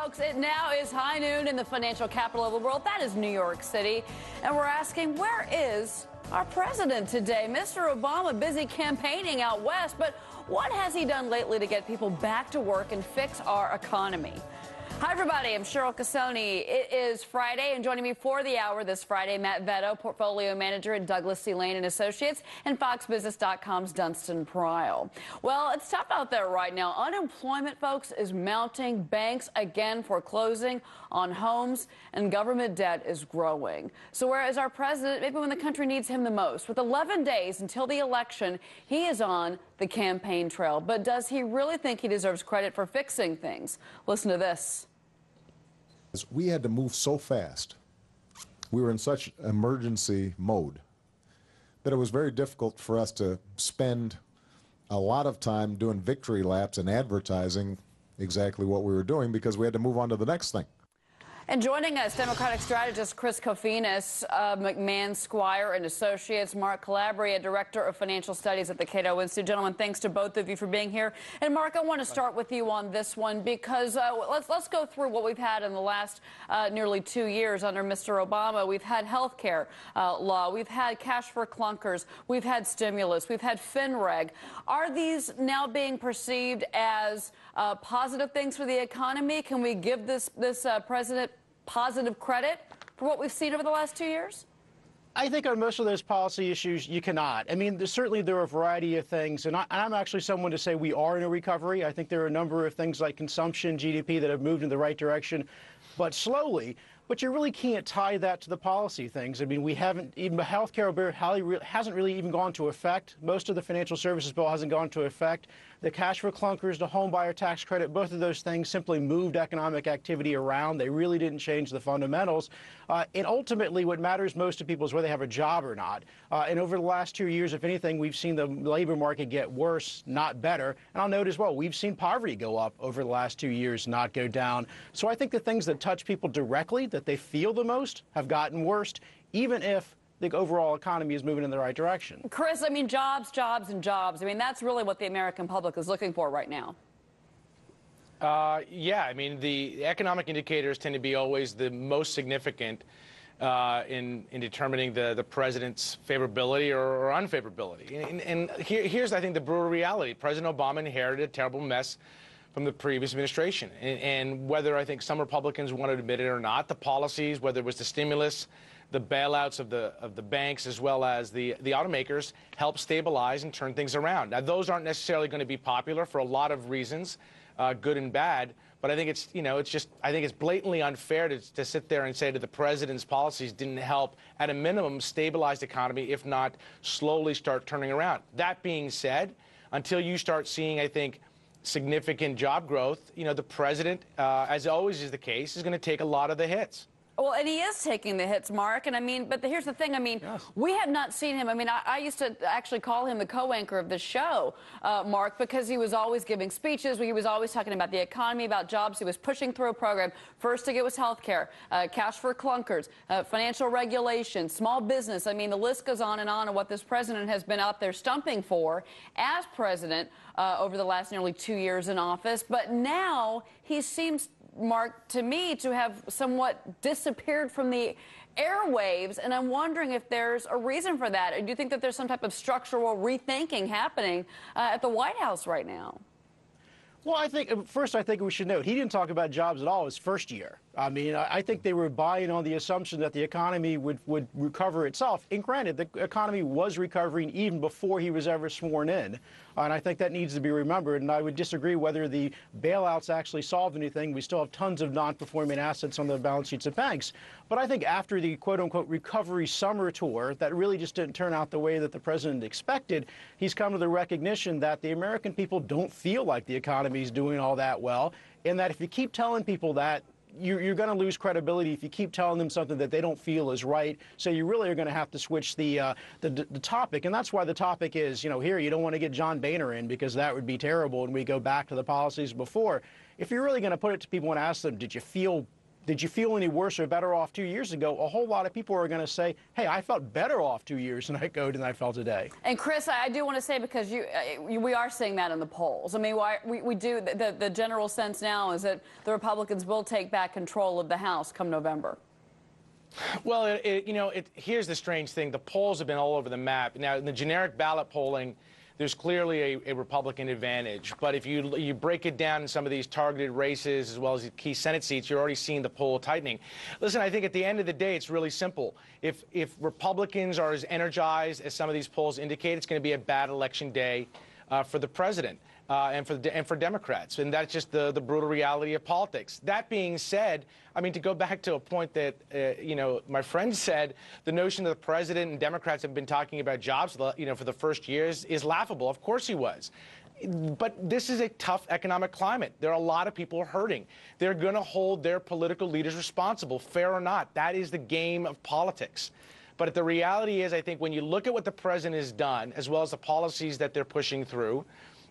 Folks, it now is high noon in the financial capital of the world. That is New York City. And we're asking, where is our president today? Mr. Obama busy campaigning out west, but what has he done lately to get people back to work and fix our economy? Hi, everybody. I'm Cheryl Casoni. It is Friday, and joining me for the hour this Friday, Matt Vetto, portfolio manager at Douglas C. Lane and Associates, and FoxBusiness.com's Dunstan Pryl. Well, it's tough out there right now. Unemployment, folks, is mounting. Banks again foreclosing on homes, and government debt is growing. So whereas our president, maybe when the country needs him the most, with 11 days until the election, he is on the campaign trail. But does he really think he deserves credit for fixing things? Listen to this. We had to move so fast. We were in such emergency mode that it was very difficult for us to spend a lot of time doing victory laps and advertising exactly what we were doing because we had to move on to the next thing. And joining us, Democratic strategist Chris Kofinas, McMahon, Squire and Associates, Mark Calabria, Director of Financial Studies at the Cato Institute. Gentlemen, thanks to both of you for being here. And Mark, I want to start with you on this one because let's go through what we've had in the last nearly 2 years under Mr. Obama. We've had health care law. We've had cash for clunkers. We've had stimulus. We've had FinReg. Are these now being perceived as positive things for the economy? Can we give this president positive credit for what we've seen over the last 2 years? I think on most of those policy issues, you cannot. I mean, certainly there are a variety of things, and I'm actually someone to say we are in a recovery. I think there are a number of things like consumption, GDP that have moved in the right direction, but slowly. But you really can't tie that to the policy things. I mean, we haven't even the health care bill hasn't really even gone to effect. Most of the financial services bill hasn't gone to effect. The cash for clunkers, the home buyer tax credit, both of those things simply moved economic activity around. They really didn't change the fundamentals. And ultimately, what matters most to people is whether they have a job or not. And over the last 2 years, if anything, we've seen the labor market get worse, not better. And I'll note as well, we've seen poverty go up over the last 2 years, not go down. So I think the things that touch people directly, that they feel the most, have gotten worse, even if the overall economy is moving in the right direction. Chris, I mean, jobs, jobs, and jobs. I mean, that's really what the American public is looking for right now. Yeah, I mean, the economic indicators tend to be always the most significant in determining the president's favorability or unfavorability. And here's, I think, the brutal reality. President Obama inherited a terrible mess from the previous administration. And whether I think some Republicans want to admit it or not, the policies, whether it was the stimulus, the bailouts of the banks, as well as the automakers, help stabilize and turn things around. Now, those aren't necessarily going to be popular for a lot of reasons, good and bad. But I think it's, I think it's blatantly unfair to sit there and say that the president's policies didn't help, at a minimum, stabilize the economy, if not slowly start turning around. That being said, until you start seeing, I think, significant job growth, the president, as always is the case, is going to take a lot of the hits. Well, and he is taking the hits, Mark. And I mean, but here's the thing. I mean, yes. We have not seen him. I mean, I used to actually call him the co-anchor of the show, Mark, because he was always giving speeches. He was always talking about the economy, about jobs. He was pushing through a program. First to get was health care, cash for clunkers, financial regulation, small business. I mean, the list goes on and what this president has been out there stumping for as president over the last nearly 2 years in office. But now he seems, Mark, to me, to have somewhat disappeared from the airwaves, and I'm wondering if there's a reason for that. Do you think that there's some type of structural rethinking happening at the White House right now? Well, I think we should note he didn't talk about jobs at all his first year. I mean, I think they were buying on the assumption that the economy would recover itself. And granted, the economy was recovering even before he was ever sworn in. And I think that needs to be remembered. And I would disagree whether the bailouts actually solved anything. We still have tons of non-performing assets on the balance sheets of banks. But I think after the quote-unquote recovery summer tour that really just didn't turn out the way that the president expected, he's come to the recognition that the American people don't feel like the economy is doing all that well, and that if you keep telling people that, you're going to lose credibility if you keep telling them something that they don't feel is right. So you really are going to have to switch the topic. And that's why the topic is, here, you don't want to get John Boehner in because that would be terrible. And we go back to the policies before. If you're really going to put it to people and ask them, did you feel did you feel any worse or better off 2 years ago? A whole lot of people are going to say, hey, I felt better off 2 years ago than I felt today. And Chris, I do want to say, because we are seeing that in the polls. I mean, we do, the general sense now is that the Republicans will take back control of the House come November. Well, here's the strange thing. The polls have been all over the map. Now, in the generic ballot polling, there's clearly a Republican advantage. But if you break it down in some of these targeted races as well as the key Senate seats, you're already seeing the poll tightening. Listen, I think at the end of the day, it's really simple. If Republicans are as energized as some of these polls indicate, it's going to be a bad election day for the president. And for Democrats, and that's just the brutal reality of politics. That being said, I mean, to go back to a point that my friend said, the notion that the president and Democrats have been talking about jobs, for the first years is laughable. Of course he was. But this is a tough economic climate. There are a lot of people hurting. They're going to hold their political leaders responsible, fair or not. That is the game of politics. But the reality is, I think when you look at what the president has done, as well as the policies that they're pushing through,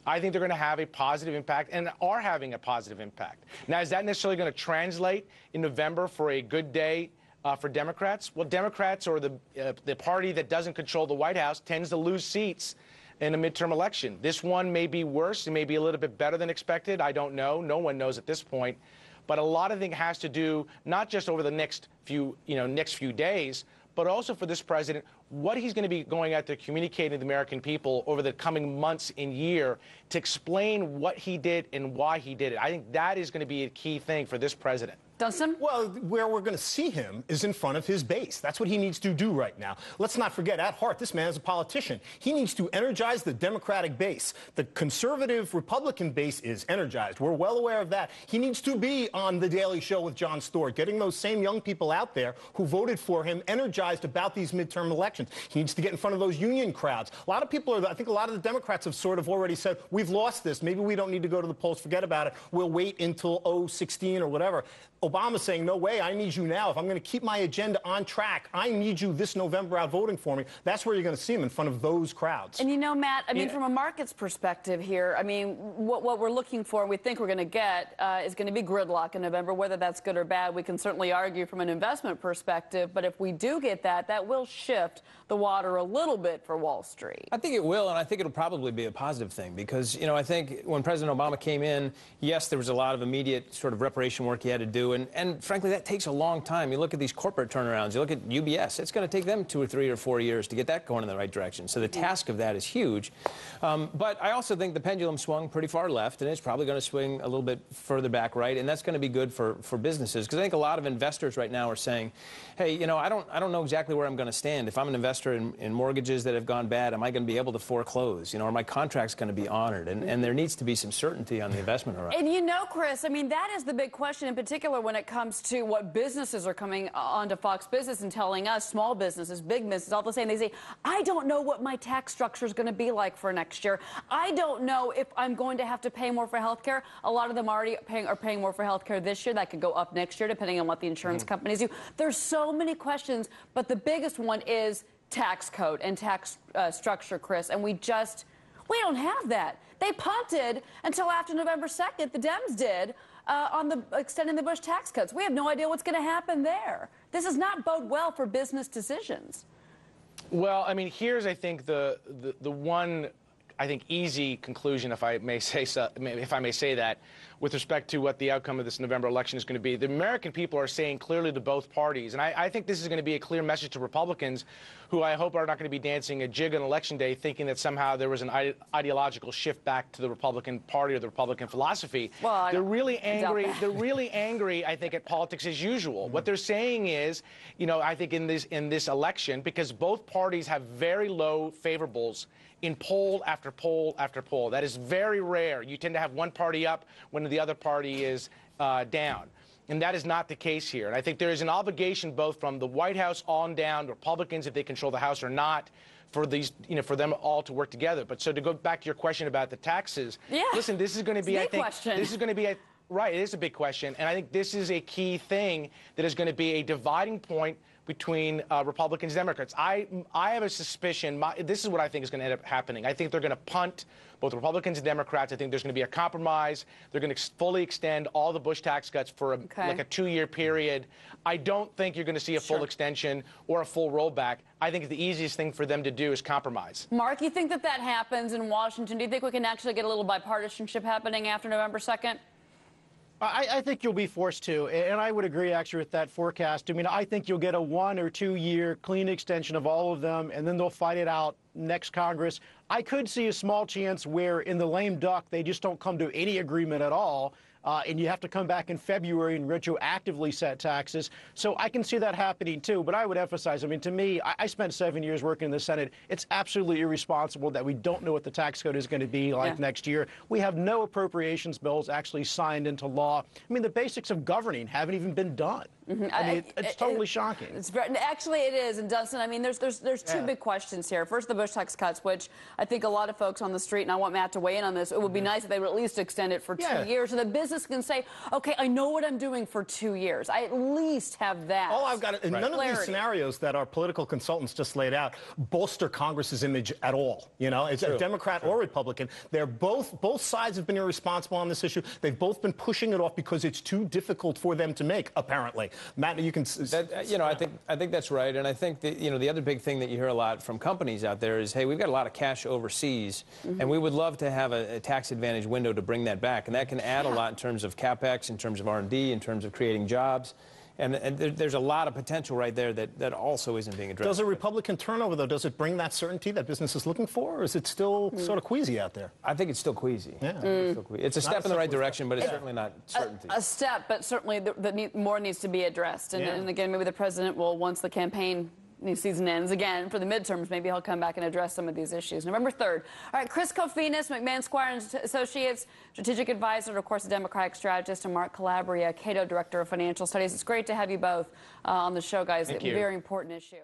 I think they're going to have a positive impact and are having a positive impact. Now, is that necessarily going to translate in November for a good day for Democrats? Well, Democrats, or the party that doesn't control the White House, tends to lose seats in a midterm election. This one may be worse. It may be a little bit better than expected. I don't know. No one knows at this point. But a lot of it has to do not just over the next few days, but also for this president, what he's going to be going out there communicating to the American people over the coming months and year to explain what he did and why he did it. I think that is going to be a key thing for this president. Dunstan? Well, where we're going to see him is in front of his base. That's what he needs to do right now. Let's not forget, at heart, this man is a politician. He needs to energize the Democratic base. The conservative Republican base is energized. We're well aware of that. He needs to be on The Daily Show with Jon Stewart, getting those same young people out there who voted for him energized about these midterm elections. He needs to get in front of those union crowds. A lot of people I think a lot of the Democrats have sort of already said, we've lost this. Maybe we don't need to go to the polls. Forget about it. We'll wait until 16 or whatever. Obama's saying, no way, I need you now. If I'm going to keep my agenda on track, I need you this November out voting for me. That's where you're going to see him, in front of those crowds. And Matt, I mean, from a market's perspective here, I mean, what we're looking for and we think we're going to get is going to be gridlock in November. Whether that's good or bad, we can certainly argue from an investment perspective. But if we do get that, that will shift the water a little bit for Wall Street. I think it will, and I think it'll probably be a positive thing because, I think when President Obama came in, yes, there was a lot of immediate sort of reparation work he had to do. And frankly, that takes a long time. You look at these corporate turnarounds. You look at UBS. It's going to take them 2 or 3 or 4 years to get that going in the right direction. So the task of that is huge. But I also think the pendulum swung pretty far left, and it's probably going to swing a little bit further back right. And that's going to be good for businesses because I think a lot of investors right now are saying, hey, I don't know exactly where I'm going to stand. If I'm an investor in mortgages that have gone bad, am I going to be able to foreclose? Are my contracts going to be honored? And there needs to be some certainty on the investment horizon. And Chris, I mean, that is the big question in particular when it comes to what businesses are coming onto Fox Business and telling us, small businesses, big businesses, all the same. They say, I don't know what my tax structure is going to be like for next year. I don't know if I'm going to have to pay more for health care. A lot of them already are paying more for health care this year. That could go up next year, depending on what the insurance companies do. There's so many questions, but the biggest one is tax code and tax structure, Chris, and we don't have that. They punted until after November 2nd, the Dems did, on the extending the Bush tax cuts. We have no idea what's going to happen there. This does not bode well for business decisions. Well, I mean, here's, I think, the one, I think, easy conclusion, if I may say that, with respect to what the outcome of this November election is going to be. The American people are saying clearly to both parties, and I think this is going to be a clear message to Republicans who I hope are not going to be dancing a jig on Election Day thinking that somehow there was an ideological shift back to the Republican Party or the Republican philosophy. Well, they're really angry. They're really angry, I think, at politics as usual. What they're saying is, I think in this election, because both parties have very low favorables in poll after poll after poll. That is very rare. You tend to have one party up when the other party is down. And that is not the case here. And I think there is an obligation both from the White House on down, Republicans, if they control the House or not, for these, for them all to work together. But so to go back to your question about the taxes, listen, this is going to be, I think, this is going to be right, it is a big question. And I think this is a key thing that is going to be a dividing point between Republicans and Democrats. I have a suspicion, this is what I think is going to end up happening. I think they're going to punt both Republicans and Democrats. I think there's going to be a compromise. They're going to fully extend all the Bush tax cuts for like a 2-year period. I don't think you're going to see a full extension or a full rollback. I think the easiest thing for them to do is compromise. Mark, you think that happens in Washington? Do you think we can actually get a little bipartisanship happening after November 2nd? I think you'll be forced to, and I would agree actually with that forecast. I mean, I think you'll get a 1 or 2 year clean extension of all of them, and then they'll fight it out next Congress. I could see a small chance where in the lame duck they just don't come to any agreement at all. And you have to come back in February and retroactively set taxes. So I can see that happening, too. But I would emphasize, I mean, to me, I spent 7 years working in the Senate. It's absolutely irresponsible that we don't know what the tax code is going to be like next year. We have no appropriations bills actually signed into law. I mean, the basics of governing haven't even been done. I mean, it's totally shocking. Actually, it is. And, Dustin, I mean, there's two big questions here. First, the Bush tax cuts, which I think a lot of folks on the street, and I want Matt to weigh in on this, it would be nice if they would at least extend it for 2 years. And the business can say, okay, I know what I'm doing for 2 years. I at least have that. All I've got, none of these scenarios that our political consultants just laid out bolster Congress's image at all. You know, it's a Democrat or Republican. They're both sides have been irresponsible on this issue. They've both been pushing it off because it's too difficult for them to make, apparently. Matt, you can. I think that's right, and I think that, the other big thing that you hear a lot from companies out there is, hey, we've got a lot of cash overseas, and we would love to have a tax advantage window to bring that back, and that can add a lot in terms of capex, in terms of R&D, in terms of creating jobs. And there's a lot of potential right there that also isn't being addressed. Does a Republican turnover, though, does it bring that certainty that business is looking for, or is it still sort of queasy out there? I think it's still queasy. Yeah. It's a step in the right direction, but it's certainly not certainty. A step, but certainly more needs to be addressed. And again, maybe the president will, once the campaign season ends again for the midterms, maybe he'll come back and address some of these issues. November 3rd. All right, Chris Kofinas, McMahon Squire and Associates, strategic advisor, and of course, a Democratic strategist, and Mark Calabria, Cato Director of Financial Studies. It's great to have you both on the show, guys. Thank you. Very important issue.